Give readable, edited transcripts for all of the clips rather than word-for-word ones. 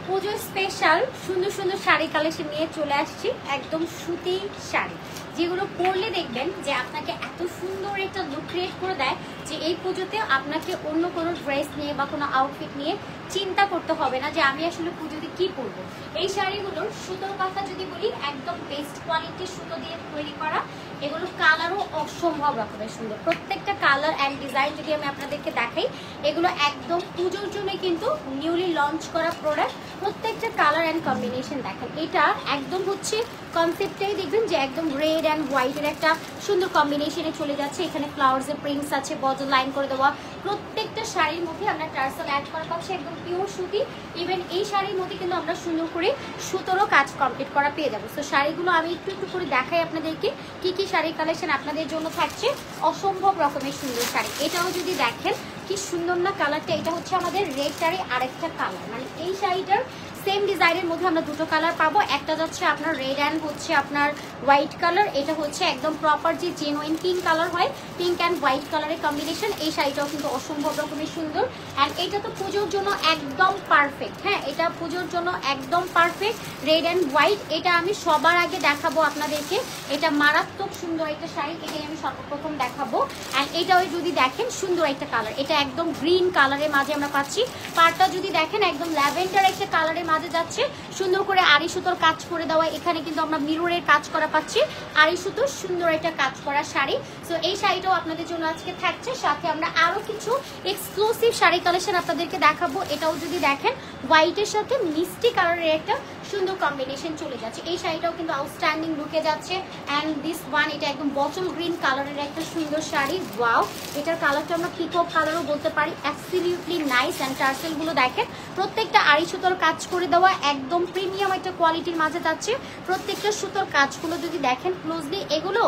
পুজো special সুন্দর সুন্দর sari collection নিয়ে চলে আসছি, একদম সুতি শাড়ি যেগুলো পরলে দেখবেন যে আপনাকে এত সুন্দর একটা লুক ক্রিয়েট করে দেয় যে এই পুজোতে আপনাকে অন্য কোনো ড্রেস নিয়ে বা কোনো আউটফিট নিয়ে চিন্তা করতে হবে না যে আমি আসলে পুজোতে কি পরবো। এই শাড়িগুলোর সুতোর কথা যদি বলি, একদম বেস্ট কোয়ালিটির সুতো দিয়ে তৈরি করা। এগুলোর কালারও অসম্ভব রকমের সুন্দর, প্রত্যেকটা কালার অ্যান্ড ডিজাইন যদি আমি আপনাদেরকে দেখাই, এগুলো একদম পুজোর জন্য কিন্তু নিউলি লঞ্চ করা প্রোডাক্ট। প্রত্যেকটা কালার অ্যান্ড কম্বিনেশন দেখেন, এটা একদম হচ্ছে কনসেপ্টটাই দেখবেন যে একদম রেড অ্যান্ড হোয়াইটের একটা সুন্দর কম্বিনেশনে চলে যাচ্ছে। এখানে ফ্লাওয়ার্সের প্রিন্টস আছে, বর্ডার লাইন করে দেওয়া। প্রত্যেকটা শাড়ির মধ্যে আমরা টার্সেল অ্যাড করা পাচ্ছি, একদম পিওর সুতি। ইভেন এই শাড়ির মধ্যে কিন্তু আমরা সুন্দর করে সুতোরও কাজ কমপ্লিট করা পেয়ে যাবো। তো শাড়িগুলো আমি একটু একটু করে দেখাই আপনাদেরকে কি কি শাড়ির কালেকশন আপনাদের জন্য থাকছে। অসম্ভব রকমের সুন্দর শাড়ি। এটাও যদি দেখেন কি সুন্দর না কালারটা, এটা হচ্ছে আমাদের রেড শাড়ি আরেকটা কালার, মানে এই শাড়িটার সেম ডিজাইনের মধ্যে আমরা দুটো কালার পাবো। একটা যাচ্ছে আপনার রেড অ্যান্ড হচ্ছে আপনার হোয়াইট কালার, এটা হচ্ছে একদম প্রপার যে জেনুইন পিঙ্ক কালার হয়, পিঙ্ক অ্যান্ড হোয়াইট কালারের কম্বিনেশন। এই শাড়িটাও কিন্তু অসম্ভব রকমের সুন্দর, অ্যান্ড এটা তো পুজোর জন্য একদম পারফেক্ট। হ্যাঁ, এটা পুজোর জন্য একদম পারফেক্ট, রেড অ্যান্ড হোয়াইট। এটা আমি সবার আগে দেখাবো আপনাদেরকে, এটা মারাত্মক সুন্দর একটা শাড়ি, এটাই আমি সর্বপ্রথম দেখাবো। অ্যান্ড এটাও যদি দেখেন সুন্দর একটা কালার, এটা একদম গ্রিন কালারের মাঝে আমরা পাচ্ছি। পাড়টা যদি দেখেন একদম ল্যাভেন্ডার একটা কালারের মাঝে যাচ্ছে, সুন্দর করে আড়ি সুতোর কাজ করে দেওয়া। এখানে কিন্তু আমরা মিররের কাজ করা পাচ্ছি, আড়ি সুতোর সুন্দর একটা কাজ করা শাড়ি। সো এই শাড়িটাও আপনাদের জন্য আজকে থাকছে। সাথে আমরা আরো কিছু এক্সক্লুসিভ শাড়ি কালেকশন আপনাদেরকে দেখাবো। এটাও যদি দেখেন হোয়াইটের সাথে মিষ্টি কালারের একটা সুন্দর কম্বিনেশন চলে যাচ্ছে। এই শাড়িটাও কিন্তু আউটস্ট্যান্ডিং লুকে যাচ্ছে। অ্যান্ড দিস ওয়ান, এটা একদম বটল গ্রিন কালারের একটা সুন্দর শাড়ি। ওয়াও, এটার কালারটা আমরা পিকক কালারও বলতে পারি। Absolutely nice. অ্যান্ড টার্সেলগুলো দেখেন প্রত্যেকটা আড়ি সুতোর কাজ করে দেওয়া, একদম প্রিমিয়াম একটা কোয়ালিটির মাঝে যাচ্ছে। প্রত্যেকটা সুতোর কাজগুলো যদি দেখেন ক্লোজলি, এগুলো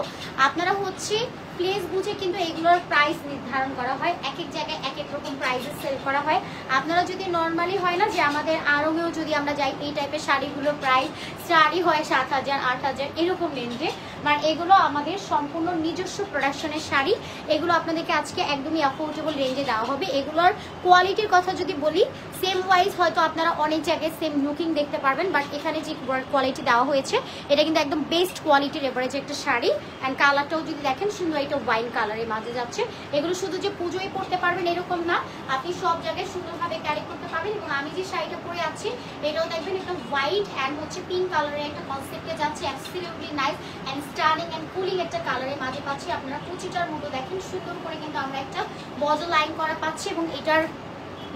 আপনারা হচ্ছে প্লেস বুঝে কিন্তু এগুলোর প্রাইস নির্ধারণ করা হয়। এক এক জায়গায় এক এক রকম প্রাইসে সেল করা হয়। আপনারা যদি নর্মালি হয় না যে আমাদের আরঙেও যদি আমরা যাই, এই টাইপের শাড়িগুলো প্রাইস শাড়ি হয় 7,000 8,000 এরকম রেঞ্জে, বাট এগুলো আমাদের সম্পূর্ণ নিজস্ব প্রোডাকশনের শাড়ি। এগুলো আপনাদেরকে আজকে একদমই অ্যাফোর্ডেবল রেঞ্জে দেওয়া হবে। এগুলোর কোয়ালিটির কথা যদি বলি, সেম ওয়াইজ হয়তো আপনারা অনেক জায়গায় সেম লুকিং দেখতে পারবেন, বাট এখানে যে কোয়ালিটি দেওয়া হয়েছে এটা কিন্তু একদম বেস্ট কোয়ালিটির এভারেজ একটা শাড়ি। অ্যান্ড কালারটাও যদি দেখেন সুন্দর, এটা ওয়াইন কালারের মাঝে যাচ্ছে। এগুলো শুধু যে পুজোয় পরতে পারবেন এরকম না, আপনি সব জায়গায় সুন্দরভাবে ক্যারি করতে পারবেন। এবং আমি যে শাড়িটা পরে আছি এটাও দেখবেন একদম হোয়াইট অ্যান্ড হচ্ছে পিঙ্ক কালারের একটা কনসেপ্টে যাচ্ছে। Absolutely nice and stunning and cooling একটা কালারের মাঝে পাচ্ছি। আপনারা কুচিটার মতো দেখেন সুন্দর করে কিন্তু আমরা একটা বর্ডার লাইন করা পাচ্ছি, এবং এটার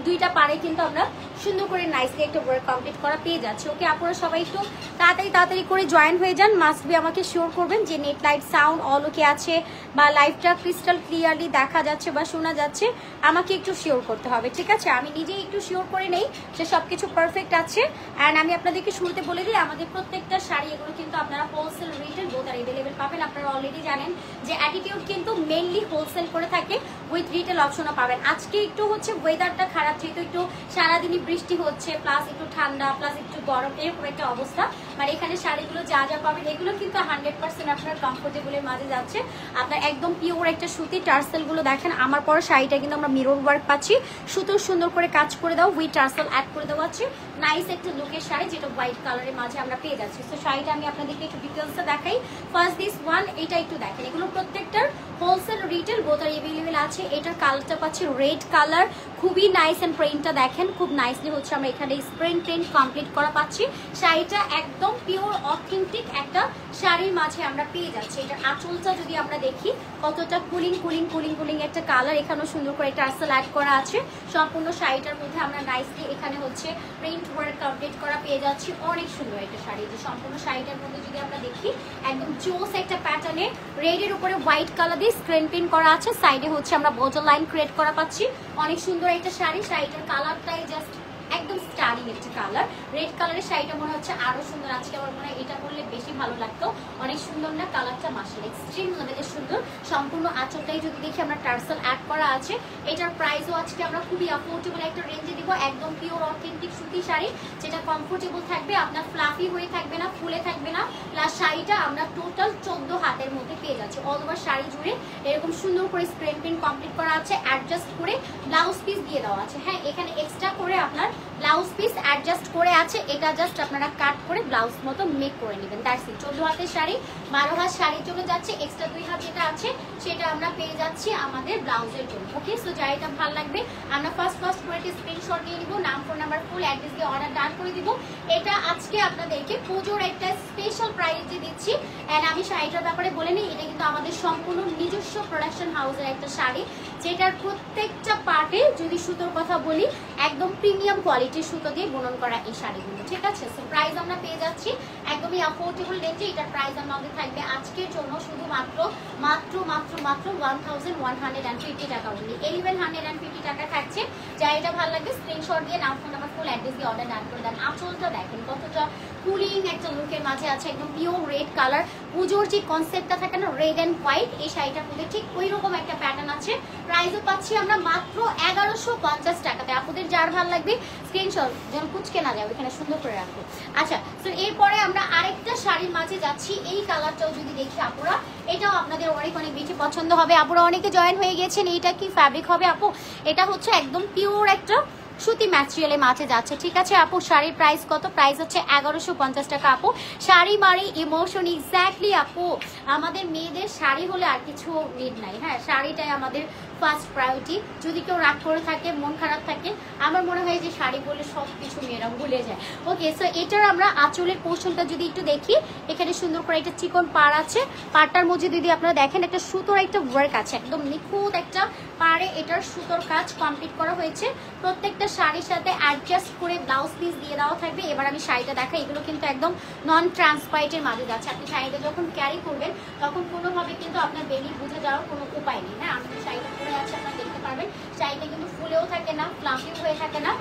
দুইটা পারে কিন্তু আমরা সুন্দর করে নাইসলি একটা ওয়ার্ক কমপ্লিট করা পেয়ে যাচ্ছি। ওকে, আপনারা সবাই একটু তাড়াতাড়ি করে জয়েন হয়ে যান। মাস্ট বি আমাকে শিওর করবেন যে নেট লাইট সাউন্ড অল ওকে আছে, বা লাইভটা ক্রিস্টাল ক্লিয়ারলি দেখা যাচ্ছে বা শোনা যাচ্ছে। আমাকে একটু শিওর করতে হবে, ঠিক আছে? আমি নিজেই একটু শিওর করে নেই যে সব কিছু পারফেক্ট আছে। অ্যান্ড আমি আপনাদেরকে শুরুতে বলে দিই, আমাদের প্রত্যেকটা শাড়ি এগুলো কিন্তু আপনারা হোলসেল রিটেল বোথ আর অ্যাভেলেবেল পাবেন। আপনারা অলরেডি জানেন যে অ্যাটিটিউড কিন্তু মেনলি হোলসেল করে থাকে, উইথ রিটেল অপশনও পাবেন। আজকে একটু হচ্ছে ওয়েদারটা খারাপ, যেহেতু একটু সারাদিনই বৃষ্টি হচ্ছে, প্লাস একটু ঠান্ডা, প্লাস একটু গরম, এরকম একটা অবস্থা। মানে এখানে শাড়িগুলো যা যা পাবেন এগুলো কিন্তু 100% আপনার কমফোর্টেবলের মাঝে যাচ্ছে। আপনার একদম পিওর একটা সুতি। টার্সেলগুলো দেখেন, আমার পর শাড়িটা কিন্তু আমরা মিরর ওয়ার্ক পাচ্ছি, সুতোর সুন্দর করে কাজ করে দাও, উইথ টার্সেল অ্যাড করে দেওয়া আছে। নাইস একটা লুকের শাড়ি, যেটা হোয়াইট কালারের মাঝে আমরা পেয়ে যাচ্ছি। তো শাড়িটা আমি আপনাদেরকে একটু ডিটেলসটা দেখাই। ফার্স্ট দিস ওয়ান, এটা একটু দেখেন। এগুলো প্রত্যেকটার হোলসেল রিটেল বোথ আর অ্যাভেলেবেল আছে। এটার কালারটা পাচ্ছি রেড কালার, খুবই নাইস। অ্যান্ড প্রিন্টটা দেখেন খুব নাইসলি হচ্ছে, আমরা এখানে স্প্রিন্ট প্রিন্ট কমপ্লিট করা পাচ্ছি। শাড়িটা একদম পিওর অথেন্টিক একটা শাড়ির মাঝে আমরা পেয়ে যাচ্ছি। এটার আঁচলটা যদি আমরা দেখি কতটা কুলিং কুলিং কুলিং কুলিং একটা কালার, এখানেও সুন্দর করে টার্সেল অ্যাড করা আছে। সম্পূর্ণ শাড়িটার মধ্যে আমরা নাইসলি এখানে হচ্ছে প্রিন্ট ওয়ার্ক কমপ্লিট করা পেয়ে যাচ্ছি। অনেক সুন্দর একটা শাড়ি। যে সম্পূর্ণ শাড়িটার মধ্যে যদি আমরা দেখি একদম জোস একটা প্যাটার্নে রেডের উপরে হোয়াইট কালার দিয়ে স্ক্রিন প্রিন্ট করা আছে। সাইডে হচ্ছে আমরা বর্ডার লাইন ক্রিয়েট করা পাচ্ছি। অনেক সুন্দর একটা শাড়ি। শাড়িটার কালারটাই জাস্ট একদম স্টাইলিং একটা কালার। রেড কালারের শাড়িটা মনে হচ্ছে আরো সুন্দর। আজকে আমার মনে হয় এটা পরলে বেশি ভালো লাগতো। অনেক সুন্দর না কালারটা? মাশাআল্লাহ, এক্সট্রিম লেভেলের সুন্দর। সম্পূর্ণ আঁচলটাই যদি দেখি আমরা টার্সেল অ্যাড করা আছে। এটার প্রাইসও আজকে আমরা খুবই অ্যাফোর্ডেবল একটা রেঞ্জে দিব। একদম পিওর অথেন্টিক সুতি শাড়ি, যেটা কমফোর্টেবল থাকবে, আপনার ফ্লাফি হয়ে থাকবে না, ফুলে থাকবে না। প্লাস শাড়িটা আমরা টোটাল 14 হাতের মধ্যে পেয়ে যাচ্ছি। অল ওভার শাড়ি জুড়ে এরকম সুন্দর করে স্ক্রিন প্রিন্ট কমপ্লিট করা আছে। অ্যাডজাস্ট করে ব্লাউজ পিস দিয়ে দেওয়া আছে। হ্যাঁ, এখানে এক্সট্রা করে আপনার ব্লাউজ পিস অ্যাডজাস্ট করে আছে, এটা জাস্ট আপনারা কাট করে ব্লাউজ মতো মেক করে নেবেন। That's it. 14 হাতের শাড়ি, 12 হাত শাড়ি চলে যাচ্ছে, এক্সট্রা 2 হাত যেটা আছে সেটা আমরা পেয়ে যাচ্ছি আমাদের ব্লাউজের জন্য। ওকে, সো যার এটা ভালো লাগবে আমরা ফার্স্ট করে একটা স্ক্রিনশট নিয়ে নিব, নাম ফোন নাম্বার ফুল অ্যাড্রেস দিয়ে অর্ডার ডান করে দিব। এটা আজকে আপনাদেরকে পুজোর একটা স্পেশাল প্রাইজে দিচ্ছি। অ্যান্ড আমি শাড়িটার ব্যাপারে বলে নিই, এটা কিন্তু আমাদের সম্পূর্ণ নিজস্ব প্রোডাকশন হাউসের একটা শাড়ি, যেটার প্রত্যেকটা পার্টে যদি সুতোর কথা বলি একদম প্রিমিয়াম কোয়ালিটির সুতো দিয়ে বুনন করা এই শাড়িগুলো। ঠিক আছে, সো প্রাইস আমরা পেয়ে যাচ্ছি একদমই অ্যাফোর্ডেবল রেঞ্জে। এটার প্রাইস আমাদের থাকবে আজকের জন্য শুধুমাত্র মাত্র মাত্র মাত্র 1150 টাকা অনলি। 1150 টাকা থাকছে। যা এটা ভালো লাগবে স্ক্রিনশট দিয়ে নাম ফোন নাম্বার ফুল অ্যাড্রেস দিয়ে অর্ডার ডান করে দেন। আঁচলটা দেখেন কতটা কুলিং একটা লুকের মাঝে আছে, একদম পিওর রেড কালার। পুজোর যে কনসেপ্টটা থাকে না রেড অ্যান্ড হোয়াইট, এই শাড়িটার মধ্যে ঠিক ওই রকম একটা প্যাটার্ন আছে। প্রাইসও পাচ্ছি আমরা মাত্র 1150 টাকাতে। আপনাদের যার ভালো লাগবে স্ক্রিনশট যেন কুচকে না যাবে, এখানে সুন্দর করে রাখবো। আচ্ছা, তো এরপরে আমরা আরেকটা শাড়ির মাঝে যাচ্ছি। এই কালারটাও যদি দেখি আপুরা, এটাও আপনাদের অনেক অনেক বেশি পছন্দ হবে। আপুরা অনেকে জয়েন হয়ে গেছেন। এইটা কি ফ্যাব্রিক হবে আপু? এটা হচ্ছে একদম পিওর একটা সুতি ম্যাটেরিয়ালে মাঝে যাচ্ছে। ঠিক আছে আপু, শাড়ির প্রাইস কত? প্রাইস হচ্ছে 1150 টাকা আপু। শাড়ি মারি ইমোশন, এক্স্যাক্টলি আপু। আমাদের মেয়েদের শাড়ি হলে আর কিছু নিড নাই। হ্যাঁ, শাড়িটাই আমাদের ফার্স্ট প্রায়োরিটি। যদি কেউ রাগ করে থাকে, মন খারাপ থাকে, আমার মনে হয় যে শাড়ি বলে সব কিছু মেয়েরা ভুলে যায়। ওকে, সো এটার আমরা আঁচলের পোর্শনটা যদি একটু দেখি, এখানে সুন্দর করে একটা চিকন পাড় আছে। পাড়টার মধ্যে যদি আপনারা দেখেন একটা সুতোর একটা ওয়ার্ক আছে, একদম নিখুঁত একটা পাড়ে এটার সুতোর কাজ কমপ্লিট করা হয়েছে। প্রত্যেকটা শাড়ির সাথে অ্যাডজাস্ট করে ব্লাউজ পিস দিয়ে দেওয়া থাকবে। এবার আমি শাড়িটা দেখাই। এগুলো কিন্তু একদম নন ট্রান্সপারেন্টের মাঝে যাচ্ছে। আপনি শাড়িটা যখন ক্যারি করবেন তখন কোনোভাবে কিন্তু আপনার বেলি বুঝে যাওয়ার কোনো উপায় নেই। হ্যাঁ, আমি শাড়িটা পরে আছে, আপনারা দেখতে পারবেন শাড়িটা কিন্তু ফুলেও থাকে না, ফ্লাফিও হয়ে থাকে না।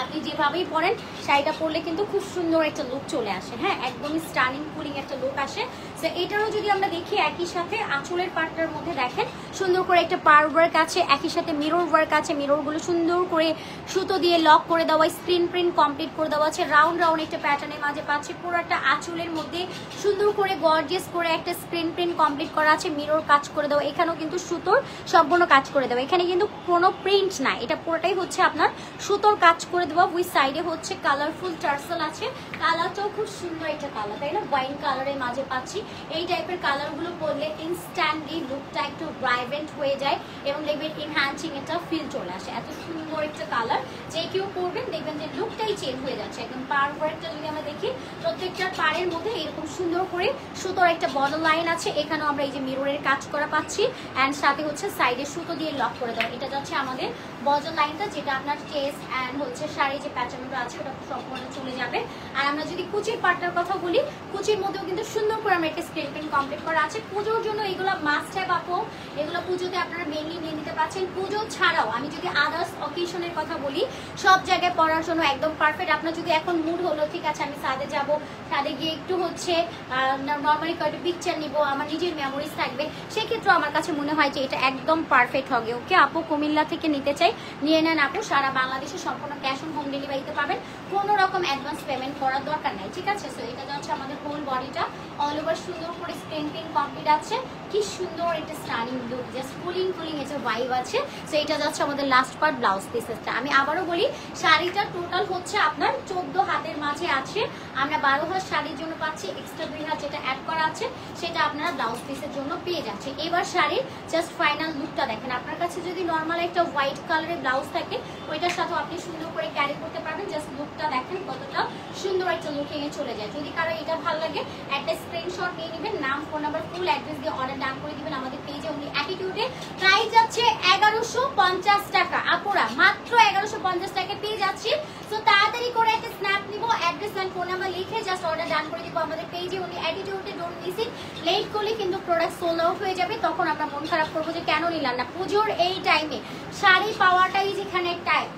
আপনি যেভাবেই পরেন শাড়িটা পরলে কিন্তু খুব সুন্দর একটা লুক চলে আসে। হ্যাঁ, একদমই স্টানিং কুলিং একটা লুক আসে। তো এটারও যদি আমরা দেখি, একই সাথে আঁচলের পার্টটার মধ্যে দেখেন সুন্দর করে একটা পার ওয়ার্ক আছে, একই সাথে মিরর ওয়ার্ক আছে। মিররগুলো সুন্দর করে সুতো দিয়ে লক করে দেওয়া, স্ক্রিন প্রিন্ট কমপ্লিট করে দেওয়া আছে। রাউন্ড রাউন্ড একটা প্যাটার্নের মাঝে পাচ্ছে। পুরো একটা আঁচলের মধ্যে সুন্দর করে গর্জিয়াস করে একটা স্ক্রিন প্রিন্ট কমপ্লিট করা আছে, মিরর কাজ করে দেওয়া। এখানেও কিন্তু সুতোর সম্পূর্ণ কাজ করে দেওয়া। এখানে কিন্তু কোনো প্রিন্ট নাই, এটা পুরোটাই হচ্ছে আপনার সুতোর কাজ করে দেওয়া। উই সাইডে হচ্ছে কালারফুল টার্সেল আছে। কালারটাও খুব সুন্দর একটা কালার, তাই না? ওয়াইন কালারের মাঝে পাচ্ছি। এই টাইপের কালারগুলো পরলে ইনস্ট্যান্টলি লুকটা একটু ভাইব্রেন্ট হয়ে যায় এবং দেখবেন এনহ্যান্সিং একটা ফিল চলে আসে। এত সুন্দর একটা কালার, যে কেউ পরবেন দেখবেন যে লুকটাই চেঞ্জ হয়ে যাচ্ছে। একদম পার ওয়ার্কটা যদি আমরা দেখি, প্রত্যেকটার পাড়ের মধ্যে এরকম সুন্দর করে সুতোর একটা বড় লাইন আছে। এখানেও আমরা এই যে মিররের কাজ করা পাচ্ছি, অ্যান্ড সাথে হচ্ছে সাইডে সুতো দিয়ে লক করে দেওয়া। এটা যাচ্ছে আমাদের বজল লাইনটা, যেটা আপনার চেস্ট অ্যান্ড হচ্ছে শাড়ি যে প্যাটার্নগুলো আছে ওটা সম্পূর্ণ চলে যাবে। আর আমরা যদি কুচির পার্টটার কথা বলি, কুচির মধ্যেও কিন্তু সুন্দর করে আমরা একটা স্ক্রিন প্রিন্ট কমপ্লিট করা আছে। পুজোর জন্য এগুলো মাস্ট হ্যাভ আপু। এগুলো পুজোতে আপনারা মেনলি নিয়ে নিতে পারছেন। পুজো ছাড়াও আমি যদি আদার্স অকেশনের কথা বলি, সব জায়গায় পরার জন্য একদম পারফেক্ট। আপনার যদি এখন মুড হলো ঠিক আছে আমি ছাদে যাব, ছাদে গিয়ে একটু হচ্ছে নর্মালি কয়েকটা পিকচার নিব, আমার নিজের মেমোরিজ থাকবে, সেক্ষেত্রে আমার কাছে মনে হয় যে এটা একদম পারফেক্ট হবে। ওকে আপু, কুমিল্লা থেকে নিতে চাই নিয়ে নেন আপু। সারা বাংলাদেশে সম্পূর্ণ ক্যাশ অন হোম ডেলিভারিতে পাবেন, কোনো রকম অ্যাডভান্স পেমেন্ট করার দরকার নাই। ঠিক আছে, সো এটা যাচ্ছে আমাদের হোল বডিটা অল ওভার সুন্দর করে স্ক্রিন প্রিন্ট কমপ্লিট আছে। কি সুন্দর একটা stunning look, just cooling cooling একটা ভাইব আছে। সো এটা যাচ্ছে আমাদের লাস্ট পার্ট ব্লাউজ পিসেসটা। আমি আবারও বলি, শাড়িটা টোটাল হচ্ছে আপনার 14 হাতের মাঝে আছে। আমরা 12 হাত শাড়ির জন্য পাচ্ছি, এক্সট্রা 2 হাত যেটা অ্যাড করা আছে সেটা আপনারা ব্লাউজ পিসের জন্য পেয়ে যাচ্ছে। এবার শাড়ির জাস্ট ফাইনাল লুকটা দেখেন। আপনার কাছে যদি নর্মাল একটা হোয়াইট কালারের ব্লাউজ থাকে, ওইটার সাথেও আপনি সুন্দর করে ক্যারি করতে পারবেন। জাস্ট লুকটা দেখেন কতটা সুন্দর একটা লুকে চলে যায়। যদি কারো এটা ভালো লাগে একটা স্ক্রিনশট নিয়ে নেবেন, নাম ফোন নাম্বার ফুল অ্যাড্রেস দিয়ে অর্ডার ডান করে দিবেন আমাদের পেজে। উনি অ্যাটিটিউডে প্রাইস যাচ্ছে 1150 টাকা। আপুরা মাত্র 1150 টাকা পেয়ে যাচ্ছি। তো তাড়াতাড়ি করে একটা স্ন্যাপ নিব, অ্যাড্রেস এন্ড ফোন নাম্বার লিখে জাস্ট অর্ডার ডান করে দিব আমাদের পেজে। উনি অ্যাটিটিউডে ডোন্ট মিস ইট। লেট করলে কিন্তু প্রোডাক্ট সোল্ড আউট হয়ে যাবে, তখন আমরা মন খারাপ করবো যে কেন নিলাম না। পুজোর এই টাইমে শাড়ি পাওয়াটাই যেখানে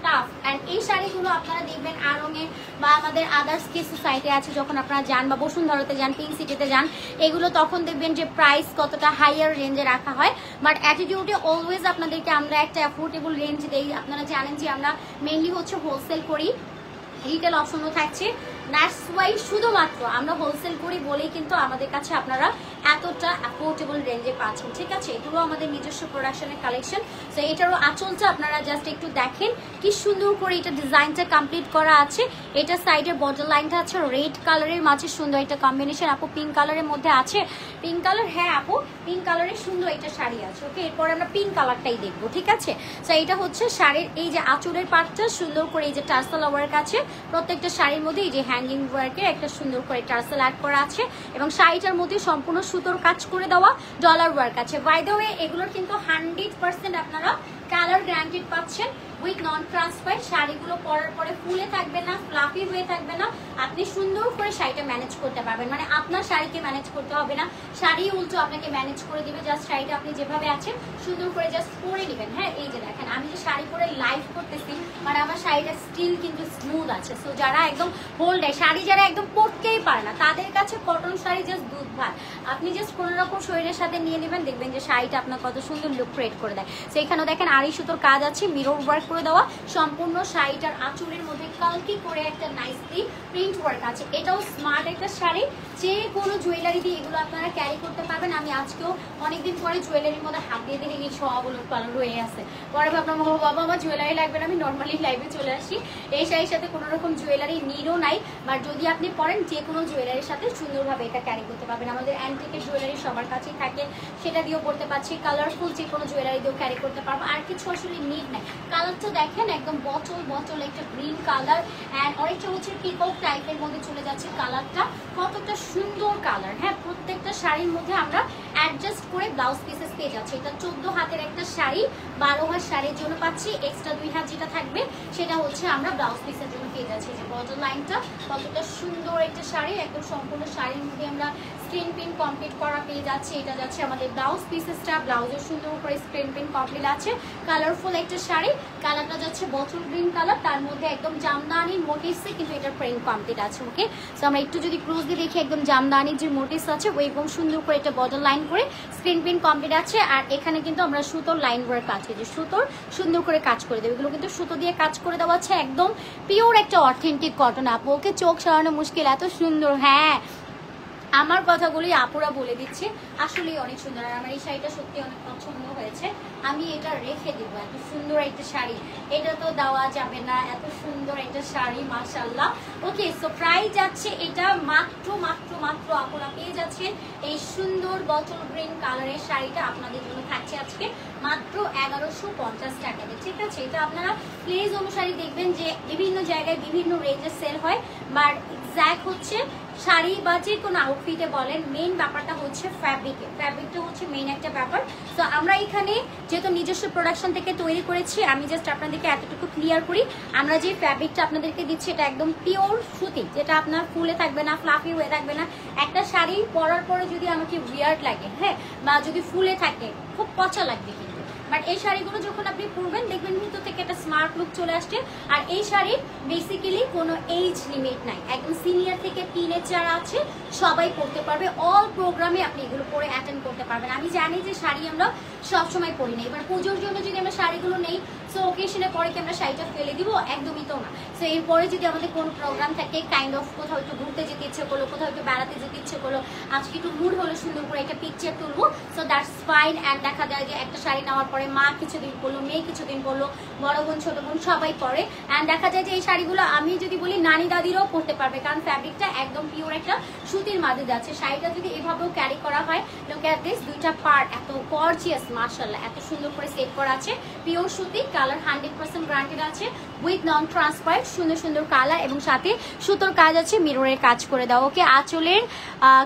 টাফ, অ্যান্ড এই শাড়িগুলো আপনারা দেখবেন আড়ংয়ে বা আমাদের আদার্স কিছু সাইটে আছে, যখন আপনারা যান বা বসুন্ধরাতে যান, পিঙ্ক সিটিতে যান, এগুলো তখন দেখবেন যে প্রাইস কতটা হাইয়ার রেঞ্জে রাখা হয়। বাট অ্যাটিটিউডে অলওয়েজ আপনাদেরকে আমরা একটা অ্যাফোর্ডেবল রেঞ্জ দেই। আপনারা জানেন যে আমরা মেইনলি হচ্ছে হোলসেল করি, রিটেল অপশনও থাকছে। দ্যাটস ওয়াই শুধুমাত্র আমরা হোলসেল করি বলেই কিন্তু আমাদের কাছে আপনারা এতটা অ্যাফোর্ডেবল রেঞ্জে পাচ্ছেন, ঠিক আছে। এগুলো আমাদের নিজস্ব প্রোডাকশনের কালেকশন। তো এটারও আঁচলটা আপনারা জাস্ট একটু দেখেন কি সুন্দর করে এটা ডিজাইনটা কমপ্লিট করা আছে। এটা সাইডের বর্ডার লাইনটা আছে রেড কালারের মাঝে সুন্দর একটা কম্বিনেশন। আপু পিঙ্ক কালারের মধ্যে আছে, পিঙ্ক কালার, হ্যাঁ আপু পিঙ্ক কালারের সুন্দর একটা শাড়ি আছে। ওকে, এরপরে আমরা পিঙ্ক কালারটাই দেখবো, ঠিক আছে। তো এটা হচ্ছে শাড়ির এই যে আঁচলের পার্টটা সুন্দর করে এই যে টার্সেল ওয়ার্ক আছে, প্রত্যেকটা শাড়ির মধ্যে এই যে হ্যাঙ্গিং ওয়ার্কের একটা সুন্দর করে টার্সেল অ্যাড করা আছে এবং শাড়িটার মধ্যে সম্পূর্ণ সুতোর কাজ করে দেওয়া ডলার ওয়ার্ক আছে। বাই দ্য ওয়ে এগুলোর কিন্তু 100% আপনারা কালার গ্যারান্টেড পাচ্ছেন উইথ নন ট্রান্সপারেন্ট। শাড়িগুলো পরার পরে ফুলে থাকবে না, ফ্লাফি হয়ে থাকবে না, আপনি সুন্দর করে শাড়িটা ম্যানেজ করতে পারবেন। মানে আপনার শাড়িকে ম্যানেজ করতে হবে না, শাড়ি উল্টো আপনাকে ম্যানেজ করে দিবে। জাস্ট শাড়িটা আপনি যেভাবে আছেন সুন্দর করে জাস্ট পরে নেবেন। হ্যাঁ, এই যে দেখেন আমি যে শাড়ি পরে লাইভ করতেছি, মানে আমার শাড়িটা স্টিল কিন্তু স্মুথ আছে। সো যারা একদম হোল্ড দেয় শাড়ি, যারা একদম পরতেই পারে না, তাদের কাছে কটন শাড়ি জাস্ট দুধ ভাত। আপনি জাস্ট কোনো রকম শরীরের সাথে নিয়ে নেবেন, দেখবেন যে শাড়িটা আপনার কত সুন্দর লুক ক্রিয়েট করে দেয়। তো এখানেও দেখেন আড়াই সুতোর কাজ আছে, মিরর ওয়ার্ক করে দেওয়া, সম্পূর্ণ শাড়িটার আঁচলের মধ্যে কালকি করে একটা নাইসলি প্রিন্ট ওয়ার্ক আছে। এটাও স্মার্ট একটা শাড়ি, যে কোনো জুয়েলারি দিয়ে এগুলো আপনারা ক্যারি করতে পারবেন। আমি আজকেও অনেকদিন পরে জুয়েলারির মধ্যে হাত দিয়ে দেখে গিয়ে সবগুলো পালন হয়ে আছে। পরে ভাবলাম ও বাবা আমার জুয়েলারি লাগবে না, আমি নর্মালি লাইভে চলে আসি। এই শাড়ির সাথে কোনো রকম জুয়েলারি নিডও নাই, বাট যদি আপনি পরেন যে কোনো জুয়েলারির সাথে সুন্দরভাবে এটা ক্যারি করতে পারবেন। আমাদের অ্যান্টিকের জুয়েলারি সবার কাছেই থাকে, সেটা দিয়েও পড়তে পারছি। কালারফুল যে কোনো জুয়েলারি দিয়েও ক্যারি করতে পারবো, আর কিছু আসলে নিড নেই। কালারটা দেখেন একদম বটল বটল একটা গ্রিন কালার, অ্যান্ড অনেকটা হচ্ছে পিকক টাইপের মধ্যে চলে যাচ্ছে কালারটা। কতটা সুন্দর কালার। হ্যাঁ, প্রত্যেকটা শাড়ির মধ্যে আমরা অ্যাডজাস্ট করে ব্লাউজ পিসেস পেয়ে যাচ্ছি। এটা 14 হাতের একটা শাড়ি, 12 হাত শাড়ির জন্য পাচ্ছি। এক্সট্রা 2 হাত যেটা থাকবে সেটা হচ্ছে আমরা ব্লাউজ পিসের জন্য পেয়ে যাচ্ছি। যে বর্ডার লাইনটা কতটা সুন্দর একটা শাড়ি, একদম সম্পূর্ণ শাড়ির মধ্যে আমরা স্ক্রিন পিন কমপ্লিট করা পেয়ে যাচ্ছি। এটা যাচ্ছে আমাদের ব্লাউজ পিসেসটা, ব্লাউজের সুন্দর করে স্ক্রিন পিন কমপ্লিট আছে। কালারফুল একটা শাড়ি, কালারটা যাচ্ছে বটল গ্রিন কালার, তার মধ্যে একদম জামদানির মোটিভসে কিন্তু এটার প্রিন্ট কমপ্লিট আছে। ওকে, সো আমরা একটু যদি ক্লোজলি দেখি, একদম জামদানির যে মোটিভস আছে ওইরকম সুন্দর করে এটা বর্ডার লাইন করে স্ক্রিন পিন কমপ্লিট আছে। আর এখানে কিন্তু আমরা সুতোর লাইন ওয়ার্ক আছে, যে সুতোর সুন্দর করে কাজ করে দেবে। এগুলো কিন্তু সুতো দিয়ে কাজ করে দেওয়া আছে, একদম পিওর একটা অথেন্টিক কটন। আপু ওকে চোখ সরানো মুশকিল, এত সুন্দর। হ্যাঁ, আমার কথাগুলি আপুরা বলে দিচ্ছে, আসলেই অনেক সুন্দর। আর আমার এই শাড়িটা সত্যি অনেক পছন্দ হয়েছে, আমি এটা রেখে দেবো। এত সুন্দর একটা শাড়ি, এটা তো দেওয়া যাবে না, এত সুন্দর একটা শাড়ি মাশাআল্লাহ। ওকে, সো প্রাইস যাচ্ছে এটা মাত্র মাত্র মাত্র আপুরা পেয়ে যাচ্ছেন এই সুন্দর বটল গ্রিন কালারের শাড়িটা আপনাদের জন্য থাকছে আজকে মাত্র 1150 টাকাতে, ঠিক আছে। এটা আপনারা প্লেস অনুসারে দেখবেন যে বিভিন্ন জায়গায় বিভিন্ন রেঞ্জে সেল হয়, বাট এক্স্যাক্ট হচ্ছে শাড়ি বা যে কোনো আউটফিটে বলেন, মেইন ব্যাপারটা হচ্ছে ফ্যাব্রিকটা হচ্ছে মেইন একটা ব্যাপার। তো আমরা এখানে যেহেতু নিজস্ব প্রোডাকশন থেকে তৈরি করেছি, আমি জাস্ট আপনাদেরকে এতটুকু ক্লিয়ার করি, আমরা যে ফ্যাব্রিকটা আপনাদেরকে দিচ্ছি এটা একদম পিওর সুতি, যেটা আপনার ফুলে থাকবে না, ফ্লাফি হয়ে থাকবে না। একটা শাড়ি পরার পরে যদি আমাকে উইয়ার্ড লাগে, হ্যাঁ, বা যদি ফুলে থাকে খুব পচা লাগবে কিন্তু। বাট এই শাড়িগুলো যখন আপনি পরবেন দেখবেন ভিতর থেকে একটা স্মার্ট লুক চলে আসছে। আর এই শাড়ির বেসিক্যালি কোনো এজ লিমিট নাই, একদম সিনিয়র থেকে টিনেজ যারা আছে সবাই পরতে পারবে। অল প্রোগ্রামে আপনি এগুলো পরে অ্যাটেন্ড করতে পারবেন। আমি জানি যে শাড়ি আমরা সবসময় পরি না, এবার পুজোর জন্য যদি আমরা শাড়িগুলো নেই, সো ওকেশনের পরে কি আমরা শাড়িটা ফেলে দিব? একদমই তো না। সো এরপরে যদি আমাদের কোনো প্রোগ্রাম থাকে, কাইন্ড অফ কোথাও একটু ঘুরতে যেতে ইচ্ছে করলো, কোথাও একটু বেড়াতে যেতে ইচ্ছে করলো, আজকে একটু মুড হলো সুন্দর করে একটা পিকচার তুলবো, সো দ্যাটস ফাইন। অ্যান্ড দেখা যায় যে একটা শাড়ি নেওয়ার পরে মা কিছুদিন পরলো, মেয়ে কিছুদিন পরলো, বড় বোন ছোট বোন সবাই পরে। অ্যান্ড দেখা যায় যে এই শাড়িগুলো আমি যদি বলি নানি দাদিরাও পরতে পারবে, কারণ ফ্যাব্রিকটা একদম পিওর একটা সুতির মাঝে যাচ্ছে। শাড়িটা যদি এভাবেও ক্যারি করা হয়, লুক অ্যাট দিস, দুইটা পার্ট এত গর্জিয়াস মাশাআল্লাহ, এত সুন্দর করে সেট করা আছে। পিওর সুতি, কালার 100% গ্যারান্টেড আছে উইথ নন ট্রান্সপারেন্ট, সুন্দর সুন্দর কালার এবং সাথে সুতোর কাজ আছে, মিররের কাজ করে দাও। ওকে, আঁচলের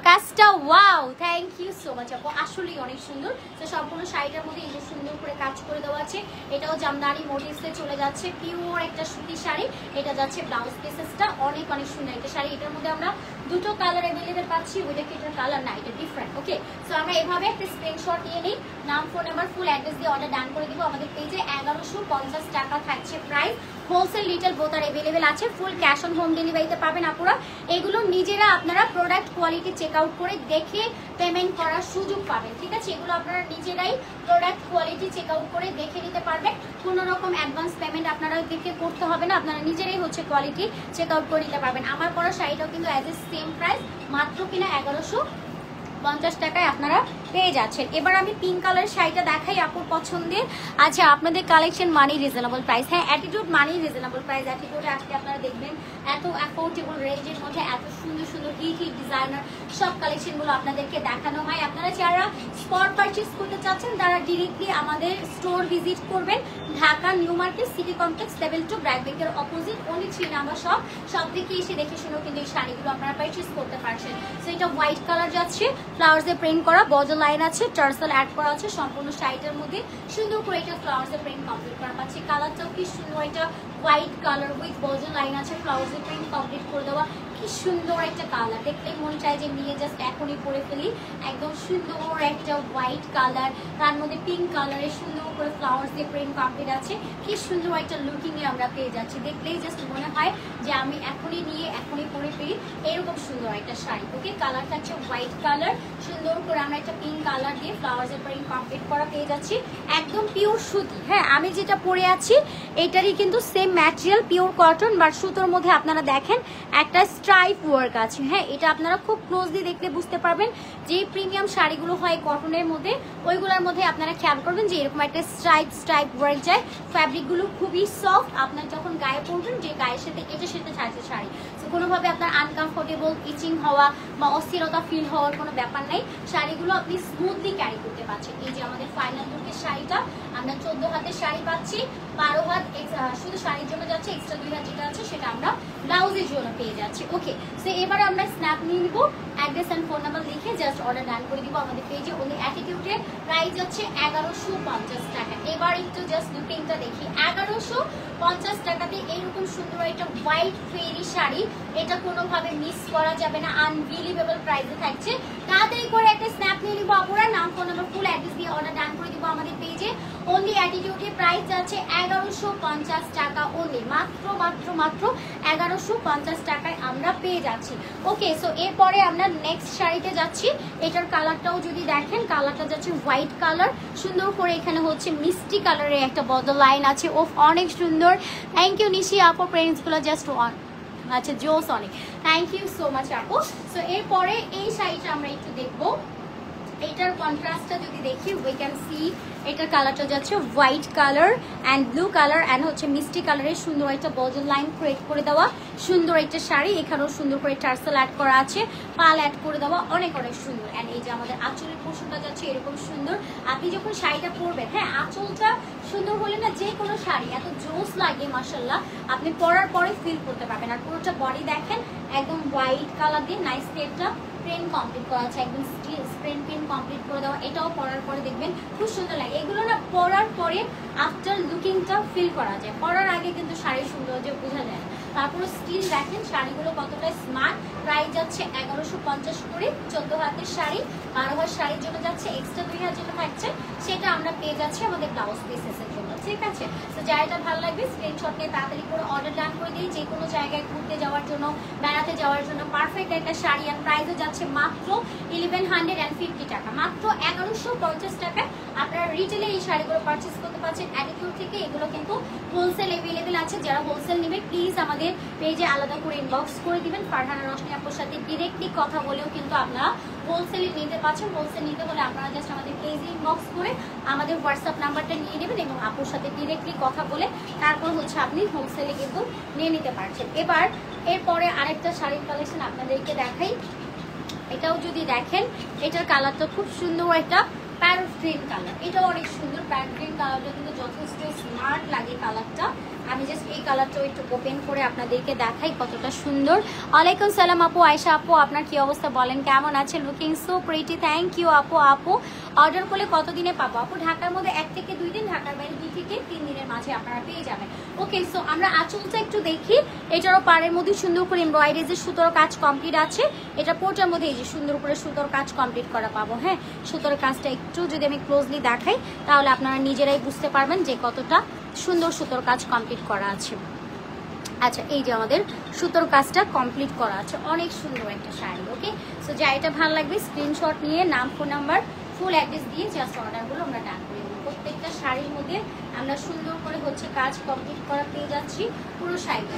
কাজটা wow, thank you so much আপু, আসলেই অনেক সুন্দর। তো সম্পূর্ণ শাড়িটার মধ্যে এই যে সুন্দর করে কাজ করে দেওয়া আছে, এটাও জামদানি মোটিভসে চলে যাচ্ছে, পিওর একটা সুতি শাড়ি। এটা যাচ্ছে ব্লাউজ পিসেসটা, অনেক অনেক সুন্দর একটা শাড়ি। এটার মধ্যে আমরা দুটো কালার অ্যাভেলেবেল পাচ্ছি। ওইটা কি এটার কালার না, এটা ডিফারেন্ট। ওকে, সো আমরা এভাবে একটা স্ক্রিনশট নিয়ে নিই, নাম ফোন নাম্বার ফুল অ্যাড্রেস দিয়ে অর্ডার ডান করে দিব। আমাদের পেজে 1150 টাকা থাকছে প্রাইস। হোলসেল রিটেল বোথ আর অ্যাভেলেবেল আছে। ফুল ক্যাশ অন হোম ডেলিভারিতে পাবেন আপুরা। এগুলো নিজেরা আপনারা প্রোডাক্ট কোয়ালিটি চেক আউট করে দেখে পেমেন্ট করার সুযোগ পাবেন, ঠিক আছে? এগুলো আপনারা নিজেরাই প্রোডাক্ট কোয়ালিটি চেক আউট করে দেখে নিতে পারবেন। কোনো রকম অ্যাডভান্স পেমেন্ট আপনারা দেখে করতে হবে না, আপনারা নিজেরাই হচ্ছে কোয়ালিটি চেক আউট করে নিতে পারবেন। আমার পরা শাড়িটাও কিন্তু অ্যাজ এ সেম প্রাইস, মাত্র কিনা 1150 টাকায় আপনারা পেয়ে যাচ্ছেন। এবার আমি পিঙ্ক কালার শাড়িটা দেখাই আপুর পছন্দের। আচ্ছা, আপনাদের কালেকশন মানি রিজনেবল প্রাইস। হ্যাঁ, অ্যাটিটিউড মানি রিজনেবল প্রাইস। অ্যাটিটিউডে আজকে আপনারা দেখবেন এত অ্যাফোর্ডেবল রেঞ্জের মধ্যে এত সুন্দর সুন্দর হিট ডিজাইনার সব কালেকশনগুলো আপনাদেরকে দেখানো হয়। আপনারা যারা স্পট পারচেস করতে চাচ্ছেন তারা ডিরেক্টলি আমাদের স্টোর ভিজিট করবেন। Dhaka new market city complex level 2 BRAC ব্যাংকের অপোজিট, অনলি 3 নাম্বার শপ। সব থেকে এসে দেখে শুনেও কিন্তু এই শাড়িগুলো আপনারা পারচেস করতে পারছেন। সো এটা হোয়াইট কালার যাচ্ছে, ফ্লাওয়ার্সে প্রিন্ট করা, বর্ডার লাইন আছে, টার্সেল অ্যাড করা আছে সম্পূর্ণ শাড়িটার মধ্যে। সুন্দর করে এটা ফ্লাওয়ার্সে প্রিন্ট কমপ্লিট করা পাচ্ছি। কালারটাও কি সুন্দর, এটা white colour with border line আছে, ফ্লাওয়ার্সে প্রিন্ট কমপ্লিট করে দেওয়া। কি সুন্দর একটা কালার, দেখলেই মন চায় যে নিয়ে জাস্ট এখনই পরে ফেলি। একদম সুন্দর একটা হোয়াইট কালার, তার মধ্যে পিঙ্ক কালারের সুন্দর করে ফ্লাওয়ার্স দিয়ে প্রিন্ট কমপ্লিট আছে। কি সুন্দর একটা লুকিং এ আমরা পেয়ে যাচ্ছি। দেখলেই জাস্ট মনে হয় যে আমি এখনই নিয়ে এখনই পরে ফেলি, এরকম সুন্দর একটা শাড়ি। ওকে, কালারটা হচ্ছে হোয়াইট কালার, সুন্দর করে আমরা একটা পিঙ্ক কালার দিয়ে ফ্লাওয়ার্স এর প্রিন্ট কমপ্লিট করা পেয়ে যাচ্ছি। একদম পিওর সুতি। হ্যাঁ, আমি যেটা পরে আছি এটারই কিন্তু same material, pure cotton, but সুতোর মধ্যে আপনারা দেখেন একটা স্ট্রাইপ ওয়ার্ক আছে। হ্যাঁ, এটা আপনারা খুব ক্লোজলি দেখলে বুঝতে পারবেন যে প্রিমিয়াম শাড়িগুলো হয় কটনের মধ্যে, ওইগুলোর মধ্যে আপনারা খেয়াল করবেন যে এরকম একটা স্ট্রাইপ ওয়ার্ক যায়। ফ্যাব্রিকগুলো খুবই সফট, আপনার যখন গায়ে পরবেন যে গায়ের সাথে এটার সাথে ছাড়ছে শাড়ি, তো কোনোভাবে আপনার আনকমফোর্টেবল ইচিং হওয়া বা অস্থিরতা ফিল হওয়ার কোনো ব্যাপার নাই। শাড়িগুলো আপনি স্মুথলি ক্যারি করতে পারছেন। এই যে আমাদের ফাইনাল লুকের শাড়িটা, আমরা 14 হাতের শাড়ি পাচ্ছি, 12 হাত শুধু শাড়ির জন্য যাচ্ছে, এক্সট্রা 2 হাত যেটা আছে সেটা আমরা ব্লাউজের জন্য পেয়ে যাচ্ছি। ওকে, সো এবার আমরা স্ন্যাপ নিয়ে নিব, অ্যাড্রেস অ্যান্ড ফোন নাম্বার লিখে জাস্ট অর্ডার ডান করে দিব আমাদের পেজে। ওই অ্যাটিটিউডের প্রাইস হচ্ছে 1150 টাকা। এবার একটু জাস্ট লুকিংটা দেখি। 1150 টাকাতে এরকম সুন্দর একটা হোয়াইট ফেরি শাড়ি, এটা কোনোভাবে মিস করা যাবে না, আনবিলিভেবল প্রাইসে থাকছে। তাড়াতাড়ি করে একটা স্ন্যাপ নিয়ে নিব আপুরা, নাম ফোন নাম্বার ফুল অ্যাড্রেস দিয়ে অর্ডার ডান করে দিব আমাদের পেজে। অনলি অ্যাটিটিউডের প্রাইস যাচ্ছে 1150 টাকা অনলি, মাত্র 1150 টাকায় আমরা পেয়ে যাচ্ছি। ওকে, সো এরপরে আমরা নেক্সট শাড়িতে যাচ্ছি। এটার কালারটাও যদি দেখেন, কালারটা যাচ্ছে হোয়াইট কালার, সুন্দর করে এখানে হচ্ছে মিষ্টি কালারের একটা বর্ডার লাইন আছে। ওফ, অনেক সুন্দর। থ্যাংক ইউ নিশি আপু, প্রিন্টসগুলো জাস্ট ওয়ান। আচ্ছা, জোস অনেক, থ্যাংক ইউ সো মাচ আপু। সো এরপরে এই শাড়িটা আমরা একটু দেখবো। এটার কন্ট্রাস্টটা যদি দেখি, উই ক্যান সি এটার কালারটা যাচ্ছে white colour and blue colour and হচ্ছে মিষ্টি কালারের সুন্দর একটা বর্ডার লাইন ক্রিয়েট করে দেওয়া সুন্দর একটা শাড়ি। এখানেও সুন্দর করে টার্সেল অ্যাড করা আছে, পাল অ্যাড করে দেওয়া, অনেক অনেক সুন্দর। অ্যান্ড এই যে আমাদের আঁচলের পোর্শনটা যাচ্ছে এরকম সুন্দর। আপনি যখন শাড়িটা পরবেন, হ্যাঁ, আঁচলটা সুন্দর হলে না যে কোনো শাড়ি এত জোস লাগে মাশাআল্লাহ, আপনি পরার পরে ফিল করতে পারবেন। আর পুরোটা বডি দেখেন একদম হোয়াইট কালার দিয়ে নাইসলি একটা প্রিন্ট কমপ্লিট করা আছে, একদম স্ক্রিন প্রিন্ট কমপ্লিট করে দেওয়া। এটাও পরার পরে দেখবেন খুব সুন্দর লাগে। এগুলো না পরার পরে আফটার লুকিংটা ফিল করা যায়, পরার আগে কিন্তু শাড়ির সৌন্দর্য বোঝা যায় না। তারপরে স্টিল দেখেন শাড়িগুলো কতটা স্মার্ট। প্রাইস যাচ্ছে 1150 করে। 14 হাতের শাড়ি, 12 হাত শাড়ির জন্য যাচ্ছে, এক্সট্রা 2 হাত যেটা থাকছে সেটা আমরা পেয়ে যাচ্ছি আমাদের ব্লাউজ পিসেসের জন্য, ঠিক আছে? তো যাইটা ভালো লাগবে স্ক্রিনশট নিয়ে তাড়াতাড়ি করে অর্ডার ডান করে দিই। যে কোনো জায়গায় ঘুরতে যাওয়ার জন্য, বেড়াতে যাওয়ার জন্য পারফেক্ট একটা শাড়ি। আর প্রাইসও যাচ্ছে মাত্র 1150 টাকা, মাত্র 1150 টাকায় আপনারা রিটেলে এই শাড়িগুলো পারচেস করতে পারছেন অ্যাটিটিউড থেকে। এগুলো কিন্তু হোলসেল অ্যাভেলেবেল আছে, যারা হোলসেল নেবে প্লিজ আমাদের পেজে আলাদা করে ইনবক্স করে দিবেন। ফারহানা রশনি আপুর সাথে ডিরেক্টলি কথা বলেও কিন্তু আপনারা হোলসেলে নিতে পারছেন। হোলসেল নিতে হলে আপনারা জাস্ট আমাদের পেজে ইনবক্স করে আমাদের হোয়াটসঅ্যাপ নাম্বারটা নিয়ে নেবেন এবং আপুর সাথে ডিরেক্টলি কথা বলে তারপর হচ্ছে আপনি হোলসেলে কিন্তু নিয়ে নিতে পারছেন। এবার এরপরে আরেকটা শাড়ির কালেকশন আপনাদেরকে দেখাই। এটাও যদি দেখেন, এটার কালারটা খুব সুন্দর একটা প্যারট গ্রিন কালার। এটাও অনেক সুন্দর। প্যারট গ্রিন কালারটা কিন্তু যথেষ্ট স্মার্ট লাগে কালারটা। আমি জাস্ট এই কালারটাও একটু ওপেন করে আপনাদেরকে দেখাই কতটা সুন্দর। ওয়ালাইকুম সালাম আপু, আয়েশা আপু, আপনার কি অবস্থা বলেন, কেমন আছে? Looking so pretty, thank you আপু। আপু অর্ডার করলে কতদিনে পাবো? আপু ঢাকার মধ্যে 1 থেকে 2 দিন, ঢাকার বাইরে 2 থেকে থেকে 3 দিনের মাঝে আপনারা পেয়ে যাবেন। ওকে, সো আমরা আঁচলটা একটু দেখি। এটারও পাড়ের মধ্যে সুন্দর করে এমব্রয়ডারিজের সুতোর কাজ কমপ্লিট আছে। এটা পোটার মধ্যে এই যে সুন্দর করে সুতোর কাজ কমপ্লিট করা পাবো। হ্যাঁ, সুতোর কাজটা একটু যদি আমি ক্লোজলি দেখাই তাহলে আপনারা নিজেরাই বুঝতে পারবেন যে কতটা সুন্দর সুতোর কাজ কমপ্লিট করা আছে। আচ্ছা, এই যে আমাদের সুতোর কাজটা কমপ্লিট করা আছে, অনেক সুন্দর একটা শাড়ি। ওকে, সো যা এটা ভালো লাগবে স্ক্রিনশট নিয়ে নাম, ফোন নাম্বার, ফুল অ্যাড্রেস দিয়ে জাস্ট অর্ডারগুলো আমরা ডান করে দেবো। প্রত্যেকটা শাড়ির মধ্যে আমরা সুন্দর করে হচ্ছে কাজ কমপ্লিট করা পেয়ে যাচ্ছি পুরো শাড়িটা।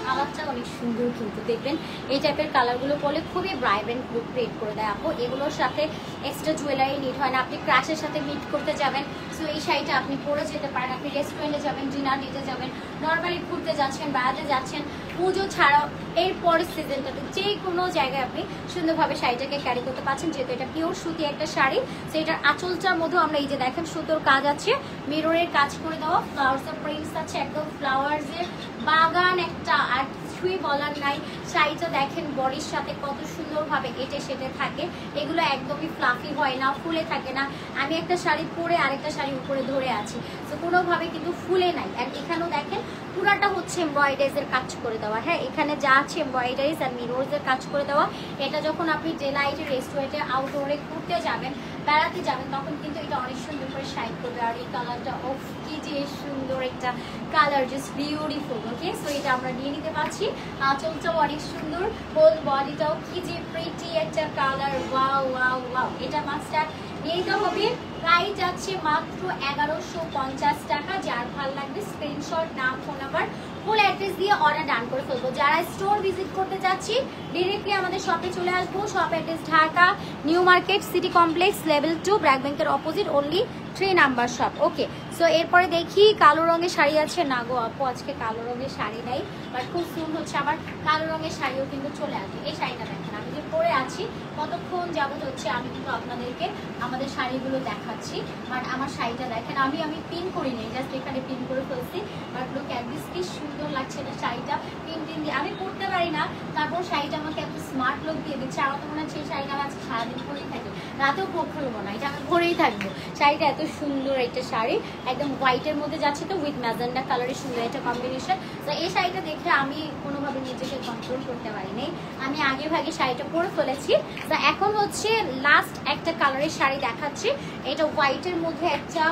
কালারটা অনেক সুন্দর কিন্তু দেখবেন এই টাইপের কালারগুলো পরলে খুবই ব্রাইব্রেন্ট লুক ক্রিয়েট করে দেয় আপু। এগুলোর সাথে এক্সট্রা জুয়েলারি নিড হয় না, আপনি ক্রাশের সাথে মিট করতে যাবেন, সো এই শাড়িটা আপনি পরে যেতে পারেন। আপনি রেস্টুরেন্টে যাবেন, ডিনার দিতে যাবেন, নর্মালি ঘুরতে যাচ্ছেন, বেড়াতে যাচ্ছেন, পুজো ছাড়াও এর পরের সিজনটাতে যে কোনো জায়গায় আপনি সুন্দরভাবে শাড়িটাকে ক্যারি করতে পারছেন, যেহেতু এটা পিওর সুতি একটা শাড়ি। সো এটার আঁচলটার মধ্যেও আমরা এই যে দেখেন সুতোর কাজ আছে, মিররের কাজ করে দেওয়া, ফ্লাওয়ার্সের প্রিন্টস আছে, একদম ফ্লাওয়ার্সের বাগান একটা। আর কিছুই বলার নাই, শাড়িটা দেখেন বডির সাথে কত সুন্দরভাবে এটে সেটে থাকে। এগুলো একদমই ফ্লাফি হয় না, ফুলে থাকে না। আমি একটা শাড়ি পরে আরেকটা শাড়ি উপরে ধরে আছি, তো কোনোভাবে কিন্তু ফুলে নাই। আর এখানেও দেখেন পুরাটা হচ্ছে এমব্রয়ডারিজের কাজ করে দেওয়া। হ্যাঁ, এখানে যা আছে এমব্রয়ডারিজ আর মিররসের কাজ করে দেওয়া। এটা যখন আপনি ডে নাইটে, রেস্টুরেন্টে, আউটডোরে ঘুরতে যাবেন, বেড়াতে যাবেন, তখন কিন্তু এটা অনেক সুন্দর করে শাইন করবে। আর এই কালারটা অফ কি যে সুন্দর একটা কালার, জাস্ট বিউটিফুল। ওকে, সো এটা আমরা নিয়ে নিতে পারছি। আঁচলটাও অনেক সুন্দর, হোল বডিটাও কি যে প্রিটি একটা কালার। ওয়াও ওয়াও ওয়াও, এটা মাস্টার নিয়ে নিতে হবে। প্রাইস যাচ্ছে মাত্র 1150 টাকা। যার ভালো লাগবে স্ক্রিনশট, নাম, ফোন নাম্বার, ফুল অ্যাড্রেস দিয়ে অর্ডার ডান করে ফেলবো। যারা স্টোর ভিজিট করতে যাচ্ছি ডিরেক্টলি আমাদের শপে চলে আসবো। Shop address Dhaka new market city complex level 2 BRAC ব্যাংকের অপোজিট, অনলি 3 নাম্বার শপ। ওকে, সো এরপরে দেখি কালো রঙের শাড়ি আছে। না গো আপু, আজকে কালো রঙের শাড়ি নেই, বাট খুব সুন হচ্ছে আবার কালো রঙের শাড়িও কিন্তু চলে আসবে। এই শাড়িটা দেখেন আমি যে পরে আছি কতক্ষণ যাবত হচ্ছে আমি কিন্তু আপনাদেরকে আমাদের শাড়িগুলো দেখাচ্ছি। বাট আমার শাড়িটা দেখেন আমি পিন করি নেই, জাস্ট এখানে পিন করে ফেলছি। বাট লোক একদিস কি সুন্দর লাগছে না শাড়িটা, পিন দিয়ে আমি পরতে পারি না, তারপর শাড়িটা আমাকে এত স্মার্ট লুক দিয়ে দিচ্ছে। আমার তো মনে হচ্ছে এই শাড়িটা আমি আজকে সারাদিন পরেই থাকি, রাতেও খুলবো না, এটা আমি পরেই থাকবো। শাড়িটা এত সুন্দর একটা শাড়ি, একদম হোয়াইটের মধ্যে যাচ্ছে তো উইথ ম্যাজেন্ডা কালারের সুন্দর একটা কম্বিনেশন। তো এই শাড়িটা দেখে আমি কোনোভাবে নিজেকে কন্ট্রোল করতে পারিনি, আমি আগে ভাগে শাড়িটা পরে ফেলেছি। তো এখন হচ্ছে লাস্ট একটা কালারের শাড়ি দেখাচ্ছি। এটা হোয়াইটের মধ্যে একটা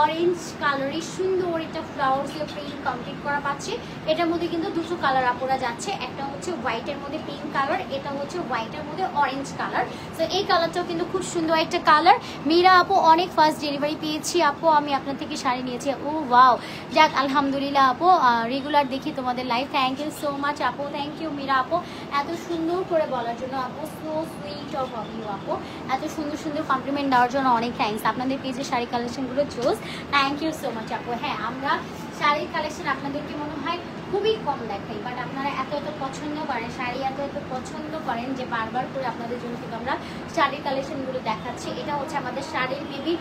অরেঞ্জ কালারের সুন্দর একটা ফ্লাওয়ার্স দিয়ে প্রিন্ট কমপ্লিট করা পাচ্ছি। এটার মধ্যে কিন্তু দুটো কালার আপুরা যাচ্ছে, একটা হচ্ছে হোয়াইটের মধ্যে পিঙ্ক কালার, এটা হচ্ছে হোয়াইটের মধ্যে অরেঞ্জ কালার। তো এই কালারটাও কিন্তু খুব সুন্দর একটা কালার। মীরা আপু অনেক ফার্স্ট ডেলিভারি পেয়েছি আপু, আমি আপনার থেকে শাড়ি নিয়েছি। ও ওয়াও, যাক আলহামদুলিল্লাহ আপু, রেগুলার দেখি তোমাদের live. Thank you so much আপু, থ্যাংক ইউ মীরা আপু এত সুন্দর করে বলার জন্য আপু, সো সুইট অফ ইউ আপু, এত সুন্দর সুন্দর কমপ্লিমেন্ট দেওয়ার জন্য অনেক থ্যাংকস। আপনাদের পেজে শাড়ি কালেকশনগুলো choose, thank you so much আপু। হ্যাঁ, আমরা শাড়ির কালেকশন আপনাদেরকে মনে হয় খুবই কম দেখাই, বাট আপনারা এত এত পছন্দ করেন, শাড়ি এত এত পছন্দ করেন যে বারবার করে আপনাদের জন্য কিন্তু আমরা শাড়ির কালেকশনগুলো দেখাচ্ছি। এটা হচ্ছে আমাদের শাড়ির মেবি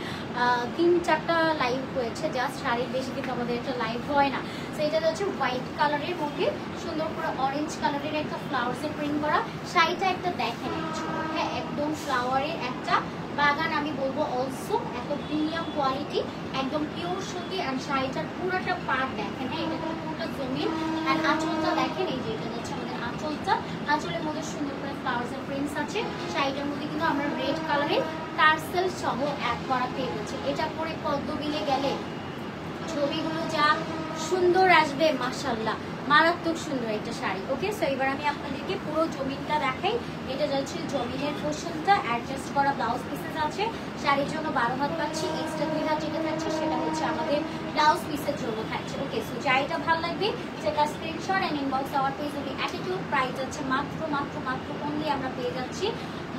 3-4টা লাইভ হয়েছে, জাস্ট শাড়ির বেশি কিন্তু আমাদের একটা লাইভ হয় না। তো এটা হচ্ছে হোয়াইট কালারের মধ্যে সুন্দর করে অরেঞ্জ কালারের একটা ফ্লাওয়ার্সে প্রিন্ট করা শাড়িটা, একটা দেখেন হ্যাঁ, একদম ফ্লাওয়ারের একটা বাগান আমি বলবো। অলসো এত প্রিমিয়াম কোয়ালিটি, একদম পিওর সুতি। আর শাড়িটার পুরোটা পার্ট দেখেন, হ্যাঁ এটা পুরোটা জমিন। আর আঁচলটা দেখেন, এই যে এটা হচ্ছে আমাদের আঁচলটা, আঁচলের মধ্যে সুন্দর করে ফ্লাওয়ার্সের প্রিন্টস আছে। শাড়িটার মধ্যে কিন্তু আমরা রেড কালারের টার্সেল সহ অ্যাড করা পেয়ে যাচ্ছি। এটা পরে পদ্মবিলে গেলে ছবিগুলো যা সুন্দর আসবে মাশাআল্লাহ, মারাত্মক সুন্দর একটা শাড়ি। ওকে, সো এবার আমি আপনাদেরকে পুরো জমিনটা দেখাই। এটা যাচ্ছে জমিনের পোর্শনটা, অ্যাডজাস্ট করা ব্লাউজ পিসেস আছে। শাড়ির জন্য 12 হাত পাচ্ছি, এক্সট্রা 2 হাত যেটা থাকছে সেটা হচ্ছে আমাদের ব্লাউজ পিসের জন্য থাকছে। ওকে, সো যাইটা ভালো লাগবে সেটা screenshot and inbox our page with attitude. Price যাচ্ছে মাত্র মাত্র মাত্র অনলি আমরা পেয়ে যাচ্ছি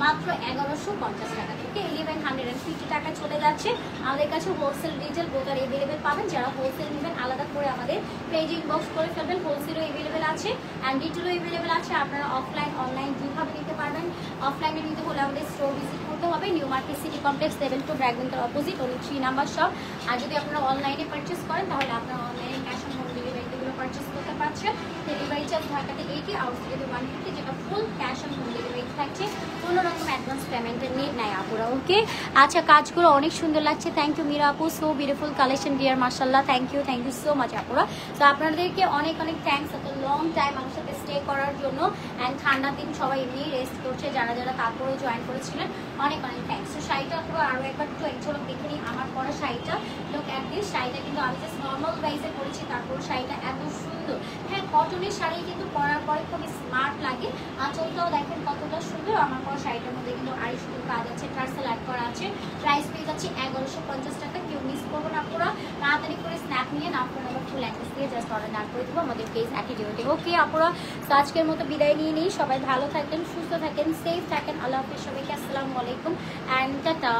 মাত্র 1150 টাকা থেকে 1150 টাকা চলে যাচ্ছে। আমাদের কাছে হোলসেল রিটেল বোতার এভেলেবেল পাবেন। যারা হোলসেল নেবেন আলাদা করে আমাদের পেজ ইনবক্স করে ফেলবেন। হোলসেলও এভেলেবেল আছে অ্যান্ড রিটেলও এভেলেবেল আছে। আপনারা অফলাইন অনলাইন দুইভাবে নিতে পারবেন। অফলাইনে নিতে হলে আমাদের স্টোর ভিজিট করতে হবে, new market city complex level 2 BRAC ব্যাংকের অপোজিট, only 3 নাম্বার শপ। আর যদি আপনারা অনলাইনে পারচেস করেন তাহলে আপনারা অনলাইনে ক্যাশ অন হোম ডেলিভারিগুলো পারচেস করতে পারছেন। ডেলিভারি ডিটেলস ঢাকাতে 80, আউটসাইডে 150, যেটা full cash on home delivery থাকছে, কোনো রকম অ্যাডভান্স পেমেন্টের নিড নাই আপুরা। ওকে, আচ্ছা কাজগুলো অনেক সুন্দর লাগছে, থ্যাংক ইউ মীরা আপু, সো বিউটিফুল কালেকশন ডিয়ার, মাশাআল্লাহ, থ্যাংক ইউ সো মাচ আপুরা। তো আপনাদেরকে অনেক অনেক থ্যাংকস এত লং টাইম আমার সাথে স্টে করার জন্য। অ্যান্ড ঠান্ডার দিন সবাই এমনি রেস্ট করছে, যারা যারা তারপরেও জয়েন করেছিলেন অনেক অনেক থ্যাংকস। তো শাড়িটা পুরো আরও একবার একটু এক ঝলক দেখে নিই আমার পরা শাড়িটা। লোক অ্যাট দিস শাড়িটা কিন্তু আমি জাস্ট নর্মাল ওয়াইজে পরেছি, তারপর শাড়িটা এত সুন্দর। হ্যাঁ, কটনের শাড়ি কিন্তু পরার পরে খুবই স্মার্ট লাগে। আঁচলটাও দেখেন কতটা সুন্দর। আমার পরা শাড়িটার মধ্যে কিন্তু আরই সুন্দর কাজ আছে, টার্সেল অ্যাড করা আছে। প্রাইস পেয়ে যাচ্ছে 1150 টাকা। কেউ মিস করবো না, পুরো তাড়াতাড়ি করে স্ন্যাপ নিয়ে না ফোন নাম্বার ফুল অ্যাড্রেস দিয়ে জাস্ট অর্ডার না করে দেবো আমাদের পেজ অ্যাটিটিউডে। ওকে আপুরা, তো আজকের মতো বিদায় নিয়ে নিই। সবাই ভালো থাকেন, সুস্থ থাকেন, সেফ থাকেন। আল্লাহ হাফেজ সবাইকে, আসসালামু আলাইকুম অ্যান্ড টাটা।